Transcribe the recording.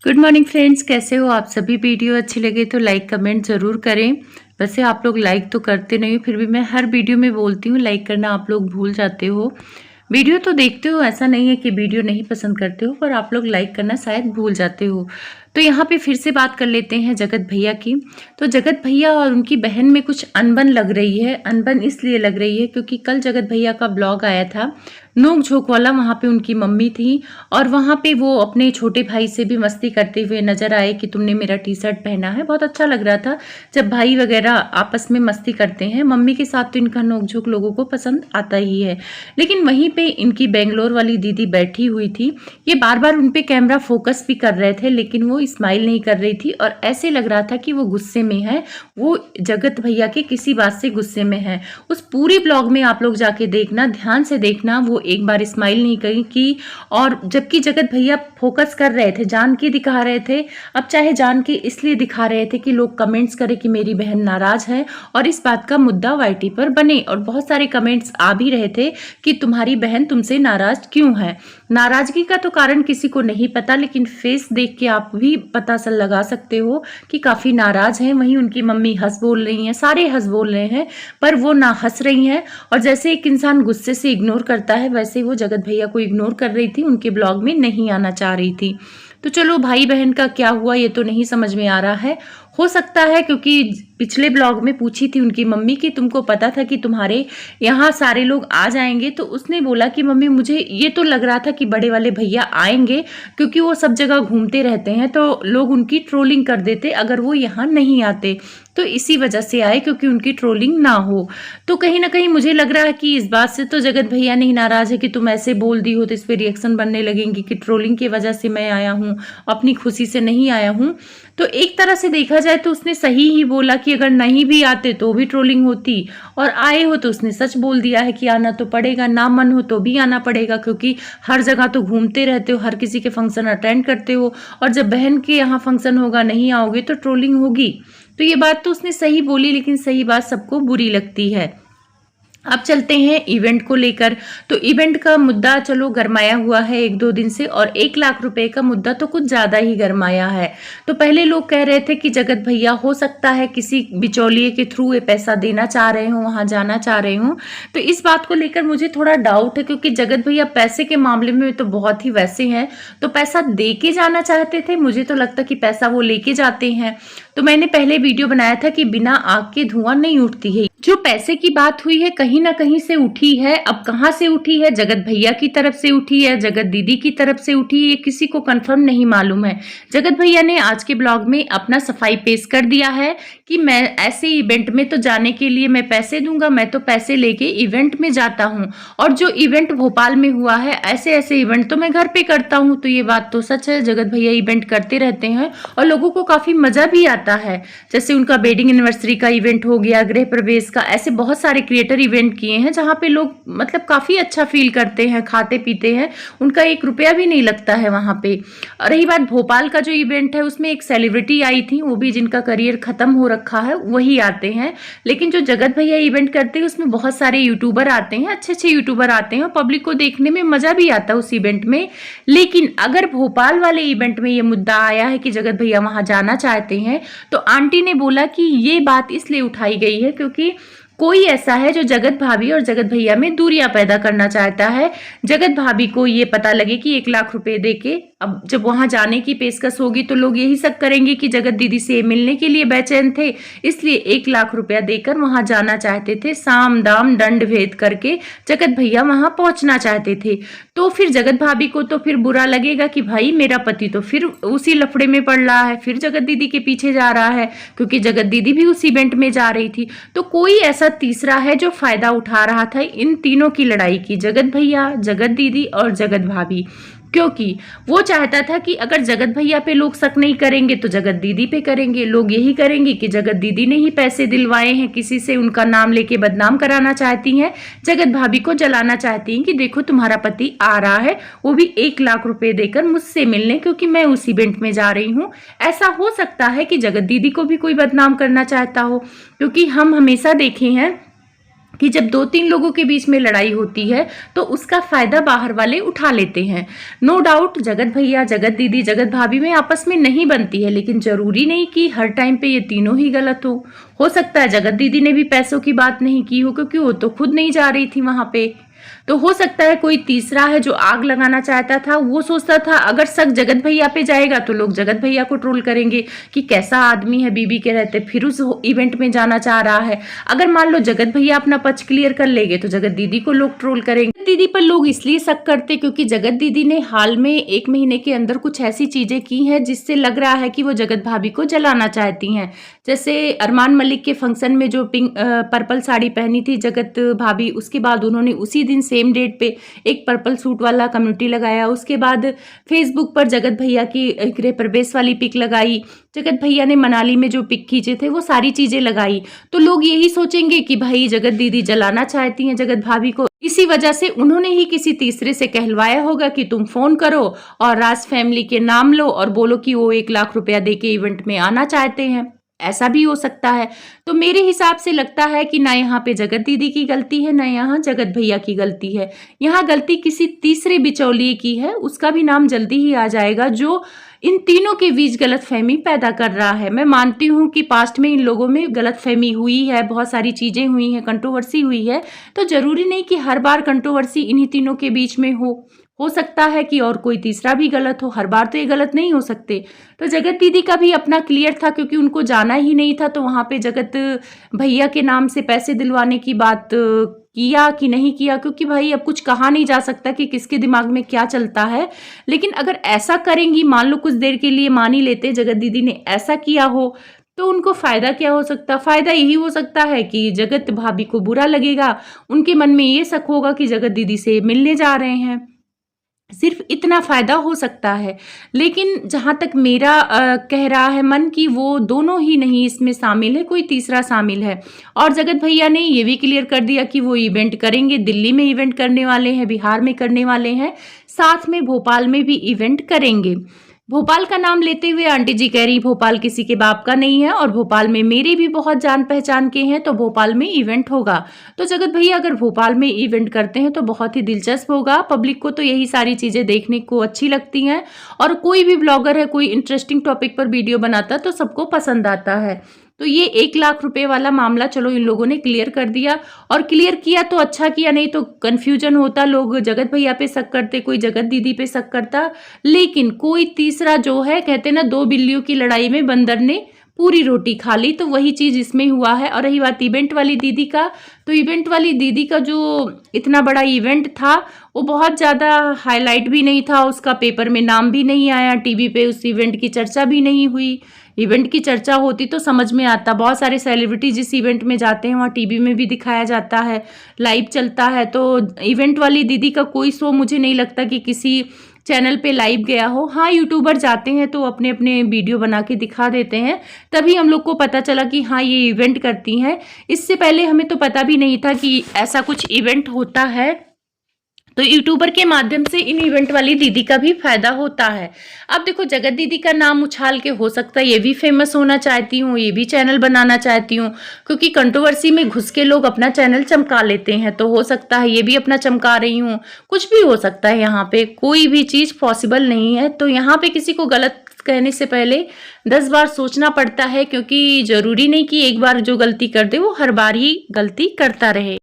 Good morning friends, कैसे हो आप सभी। वीडियो अच्छी लगे तो लाइक कमेंट ज़रूर करें। वैसे आप लोग लाइक तो करते नहीं हो, फिर भी मैं हर वीडियो में बोलती हूँ लाइक करना आप लोग भूल जाते हो। वीडियो तो देखते हो, ऐसा नहीं है कि वीडियो नहीं पसंद करते हो, पर आप लोग लाइक करना शायद भूल जाते हो। तो यहाँ पे फिर से बात कर लेते हैं जगत भैया की। तो जगत भैया और उनकी बहन में कुछ अनबन लग रही है। अनबन इसलिए लग रही है क्योंकि कल जगत भैया का ब्लॉग आया था, नोक झोंक वाला। वहाँ पे उनकी मम्मी थी और वहाँ पे वो अपने छोटे भाई से भी मस्ती करते हुए नजर आए कि तुमने मेरा टी शर्ट पहना है। बहुत अच्छा लग रहा था जब भाई वगैरह आपस में मस्ती करते हैं। मम्मी के साथ तो इनका नोक झोंक लोगों को पसंद आता ही है। लेकिन वहीं पे इनकी बेंगलोर वाली दीदी बैठी हुई थी। ये बार बार उन पे कैमरा फोकस भी कर रहे थे, लेकिन वो स्माइल नहीं कर रही थी और ऐसे लग रहा था कि वो गुस्से में है। वो जगत भैया के किसी बात से गुस्से में है। उस पूरी ब्लॉग में आप लोग जाके देखना, ध्यान से देखना, वो एक बार स्माइल नहीं की। और जबकि जगत भैया फोकस कर रहे थे, जान के दिखा रहे थे। अब चाहे जान के इसलिए दिखा रहे थे कि लोग कमेंट्स करें कि मेरी बहन नाराज है और इस बात का मुद्दा वाईटी पर बने। और बहुत सारे कमेंट्स आ भी रहे थे कि तुम्हारी बहन तुमसे नाराज क्यों है। नाराजगी का तो कारण किसी को नहीं पता, लेकिन फेस देख के आप भी पता लगा सकते हो कि काफी नाराज हैं। वहीं उनकी मम्मी हंस बोल रही हैं, सारे हंस बोल रहे हैं, पर वो ना हंस रही हैं। और जैसे एक इंसान गुस्से से इग्नोर करता है, वैसे वो जगत भैया को इग्नोर कर रही थी, उनके ब्लॉग में नहीं आना चाह रही थी। तो चलो, भाई बहन का क्या हुआ ये तो नहीं समझ में आ रहा है। हो सकता है क्योंकि पिछले ब्लॉग में पूछी थी उनकी मम्मी कि तुमको पता था कि तुम्हारे यहाँ सारे लोग आ जाएंगे, तो उसने बोला कि मम्मी मुझे ये तो लग रहा था कि बड़े वाले भैया आएंगे, क्योंकि वो सब जगह घूमते रहते हैं तो लोग उनकी ट्रोलिंग कर देते अगर वो यहाँ नहीं आते। तो इसी वजह से आए क्योंकि उनकी ट्रोलिंग ना हो। तो कहीं ना कहीं मुझे लग रहा है कि इस बात से तो जगत भैया नहीं नाराज है कि तुम ऐसे बोल दी हो, तो इस पर रिएक्शन बनने लगेंगे कि ट्रोलिंग की वजह से मैं आया हूँ, अपनी खुशी से नहीं आया हूँ। तो एक तरह से देखा जाए तो उसने सही ही बोला कि अगर नहीं भी आते तो भी ट्रोलिंग होती, और आए हो तो उसने सच बोल दिया है कि आना तो पड़ेगा, ना मन हो तो भी आना पड़ेगा, क्योंकि हर जगह तो घूमते रहते हो, हर किसी के फंक्शन अटेंड करते हो, और जब बहन के यहाँ फंक्शन होगा नहीं आओगे तो ट्रोलिंग होगी। तो ये बात तो उसने सही बोली, लेकिन सही बात सबको बुरी लगती है। अब चलते हैं इवेंट को लेकर। तो इवेंट का मुद्दा चलो गरमाया हुआ है एक दो दिन से, और 1 लाख रुपए का मुद्दा तो कुछ ज्यादा ही गरमाया है। तो पहले लोग कह रहे थे कि जगत भैया हो सकता है किसी बिचौलिए के थ्रू ये पैसा देना चाह रहे हो, वहां जाना चाह रहे हो। तो इस बात को लेकर मुझे थोड़ा डाउट है, क्योंकि जगत भैया पैसे के मामले में तो बहुत ही वैसे हैं। तो पैसा दे के जाना चाहते थे, मुझे तो लगता कि पैसा वो लेके जाते हैं। तो मैंने पहले वीडियो बनाया था कि बिना आग के धुआं नहीं उठती है। जो पैसे की बात हुई है कहीं ना कहीं से उठी है। अब कहां से उठी है, जगत भैया की तरफ से उठी है, जगत दीदी की तरफ से उठी है, ये किसी को कंफर्म नहीं मालूम है। जगत भैया ने आज के ब्लॉग में अपना सफाई पेश कर दिया है कि मैं ऐसे इवेंट में तो जाने के लिए मैं पैसे दूंगा, मैं तो पैसे लेके इवेंट में जाता हूँ, और जो इवेंट भोपाल में हुआ है ऐसे ऐसे इवेंट तो मैं घर पे करता हूँ। तो ये बात तो सच है, जगत भैया इवेंट करते रहते हैं और लोगों को काफी मजा भी आता है। जैसे उनका वेडिंग एनिवर्सरी का इवेंट हो गया, गृह प्रवेश का, ऐसे बहुत सारे क्रिएटर इवेंट किए हैं जहां पे लोग मतलब काफी अच्छा फील करते हैं, खाते पीते हैं, उनका 1 रुपया भी नहीं लगता है वहां पे। और रही बात भोपाल का जो इवेंट है, उसमें एक सेलिब्रिटी आई थी, वो भी जिनका करियर खत्म हो रखा है वही आते हैं। लेकिन जो जगत भैया इवेंट करते हैं उसमें बहुत सारे यूट्यूबर आते हैं, अच्छे अच्छे यूट्यूबर आते हैं, और पब्लिक को देखने में मजा भी आता है उस इवेंट में। लेकिन अगर भोपाल वाले इवेंट में ये मुद्दा आया है कि जगत भैया वहां जाना चाहते हैं, तो आंटी ने बोला कि ये बात इसलिए उठाई गई है क्योंकि कोई ऐसा है जो जगत भाभी और जगत भैया में दूरियां पैदा करना चाहता है। जगत भाभी को ये पता लगे कि 1 लाख रुपए देके अब जब वहां जाने की पेशकश होगी तो लोग यही शक करेंगे कि जगत दीदी से मिलने के लिए बेचैन थे, इसलिए 1 लाख रुपया देकर वहां जाना चाहते थे। साम दाम दंड भेद करके जगत भैया वहां पहुंचना चाहते थे। तो फिर जगत भाभी को तो फिर बुरा लगेगा कि भाई मेरा पति तो फिर उसी लफड़े में पड़ रहा है, फिर जगत दीदी के पीछे जा रहा है, क्योंकि जगत दीदी भी उस इवेंट में जा रही थी। तो कोई ऐसा तीसरा है जो फायदा उठा रहा था इन तीनों की लड़ाई की, जगत भैया, जगत दीदी और जगत भाभी। क्योंकि वो चाहता था कि अगर जगत भैया पे लोग शक नहीं करेंगे तो जगत दीदी पे करेंगे। लोग यही करेंगे कि जगत दीदी ने ही पैसे दिलवाए हैं किसी से, उनका नाम लेके बदनाम कराना चाहती हैं, जगत भाभी को जलाना चाहती हैं कि देखो तुम्हारा पति आ रहा है, वो भी 1 लाख रुपए देकर मुझसे मिलने, क्योंकि मैं उस इवेंट में जा रही हूँ। ऐसा हो सकता है कि जगत दीदी को भी कोई बदनाम करना चाहता हो, क्योंकि हम हमेशा देखे हैं कि जब 2-3 लोगों के बीच में लड़ाई होती है तो उसका फायदा बाहर वाले उठा लेते हैं। नो डाउट जगत भैया, जगत दीदी, जगत भाभी में आपस में नहीं बनती है, लेकिन जरूरी नहीं कि हर टाइम पे ये तीनों ही गलत हो सकता है जगत दीदी ने भी पैसों की बात नहीं की हो, क्योंकि वो तो खुद नहीं जा रही थी वहां पे। तो हो सकता है कोई तीसरा है जो आग लगाना चाहता था, वो सोचता था अगर शक जगत भैया पे जाएगा तो लोग जगत भैया को ट्रोल करेंगे कि कैसा आदमी है, बीबी के रहते फिर उस इवेंट में जाना चाह रहा है। अगर मान लो जगत भैया अपना पक्ष क्लियर कर लेंगे तो जगत दीदी को लोग ट्रोल करेंगे। दीदी पर लोग इसलिए शक करते क्योंकि जगत दीदी ने हाल में 1 महीने के अंदर कुछ ऐसी चीजें की हैं जिससे लग रहा है कि वो जगत भाभी को जलाना चाहती हैं। जैसे अरमान मलिक के फंक्शन में जो पिंक पर्पल साड़ी पहनी थी जगत भाभी, उसके बाद उन्होंने उसी दिन सेम डेट पे एक पर्पल सूट वाला कम्युनिटी लगाया। उसके बाद फेसबुक पर जगत भैया की गृह प्रवेश वाली पिक लगाई, जगत भैया ने मनाली में जो पिक खींचे थे वो सारी चीजें लगाई। तो लोग यही सोचेंगे कि भाई जगत दीदी जलाना चाहती हैं जगत भाभी को, इसी वजह से उन्होंने ही किसी तीसरे से कहलवाया होगा कि तुम फोन करो और राज फैमिली के नाम लो और बोलो कि वो 1 लाख रुपया दे के इवेंट में आना चाहते हैं। ऐसा भी हो सकता है। तो मेरे हिसाब से लगता है कि ना यहाँ पे जगत दीदी की गलती है, ना यहाँ जगत भैया की गलती है। यहाँ गलती किसी तीसरे बिचौलिए की है, उसका भी नाम जल्दी ही आ जाएगा, जो इन तीनों के बीच गलतफहमी पैदा कर रहा है। मैं मानती हूँ कि पास्ट में इन लोगों में गलतफहमी हुई है, बहुत सारी चीजें हुई हैं, कंट्रोवर्सी हुई है, तो जरूरी नहीं कि हर बार कंट्रोवर्सी इन्हीं तीनों के बीच में हो सकता है कि और कोई तीसरा भी गलत हो, हर बार तो ये गलत नहीं हो सकते। तो जगत दीदी का भी अपना क्लियर था क्योंकि उनको जाना ही नहीं था, तो वहां पे जगत भैया के नाम से पैसे दिलवाने की बात किया कि नहीं किया, क्योंकि भाई अब कुछ कहा नहीं जा सकता कि किसके दिमाग में क्या चलता है। लेकिन अगर ऐसा करेंगी, मान लो कुछ देर के लिए मान ही लेते जगत दीदी ने ऐसा किया हो, तो उनको फायदा क्या हो सकता? फायदा यही हो सकता है कि जगत भाभी को बुरा लगेगा, उनके मन में ये शक होगा कि जगत दीदी से मिलने जा रहे हैं, सिर्फ इतना फायदा हो सकता है। लेकिन जहां तक मेरा कह रहा है मन की, वो दोनों ही नहीं इसमें शामिल है, कोई तीसरा शामिल है। और जगत भैया ने ये भी क्लियर कर दिया कि वो इवेंट करेंगे, दिल्ली में इवेंट करने वाले हैं, बिहार में करने वाले हैं, साथ में भोपाल में भी इवेंट करेंगे। भोपाल का नाम लेते हुए आंटी जी कह रही भोपाल किसी के बाप का नहीं है और भोपाल में मेरे भी बहुत जान पहचान के हैं, तो भोपाल में इवेंट होगा। तो जगत भैया अगर भोपाल में इवेंट करते हैं तो बहुत ही दिलचस्प होगा, पब्लिक को तो यही सारी चीजें देखने को अच्छी लगती हैं, और कोई भी ब्लॉगर है कोई इंटरेस्टिंग टॉपिक पर वीडियो बनाता है तो सबको पसंद आता है। तो ये 1 लाख रुपए वाला मामला चलो इन लोगों ने क्लियर कर दिया, और क्लियर किया तो अच्छा किया, नहीं तो कंफ्यूजन होता, लोग जगत भैया पे शक करते, कोई जगत दीदी पे शक करता। लेकिन कोई तीसरा जो है, कहते ना 2 बिल्लियों की लड़ाई में बंदर ने पूरी रोटी खा ली, तो वही चीज इसमें हुआ है। और रही बात इवेंट वाली दीदी का, तो इवेंट वाली दीदी का जो इतना बड़ा इवेंट था वो बहुत ज्यादा हाईलाइट भी नहीं था, उसका पेपर में नाम भी नहीं आया, टीवी पे उस इवेंट की चर्चा भी नहीं हुई। इवेंट की चर्चा होती तो समझ में आता, बहुत सारे सेलिब्रिटी जिस इवेंट में जाते हैं वहाँ टीवी में भी दिखाया जाता है, लाइव चलता है। तो इवेंट वाली दीदी का कोई शो मुझे नहीं लगता कि किसी चैनल पे लाइव गया हो। हाँ, यूट्यूबर जाते हैं तो अपने अपने वीडियो बना के दिखा देते हैं, तभी हम लोग को पता चला कि हाँ ये इवेंट करती हैं। इससे पहले हमें तो पता भी नहीं था कि ऐसा कुछ इवेंट होता है। तो यूट्यूबर के माध्यम से इन इवेंट वाली दीदी का भी फायदा होता है। अब देखो जगत दीदी का नाम उछाल के, हो सकता है ये भी फेमस होना चाहती हूँ, ये भी चैनल बनाना चाहती हूँ, क्योंकि कंट्रोवर्सी में घुस के लोग अपना चैनल चमका लेते हैं, तो हो सकता है ये भी अपना चमका रही हूँ, कुछ भी हो सकता है। यहाँ पे कोई भी चीज पॉसिबल नहीं है, तो यहाँ पे किसी को गलत कहने से पहले 10 बार सोचना पड़ता है, क्योंकि जरूरी नहीं कि एक बार जो गलती कर दे वो हर बार ही गलती करता रहे।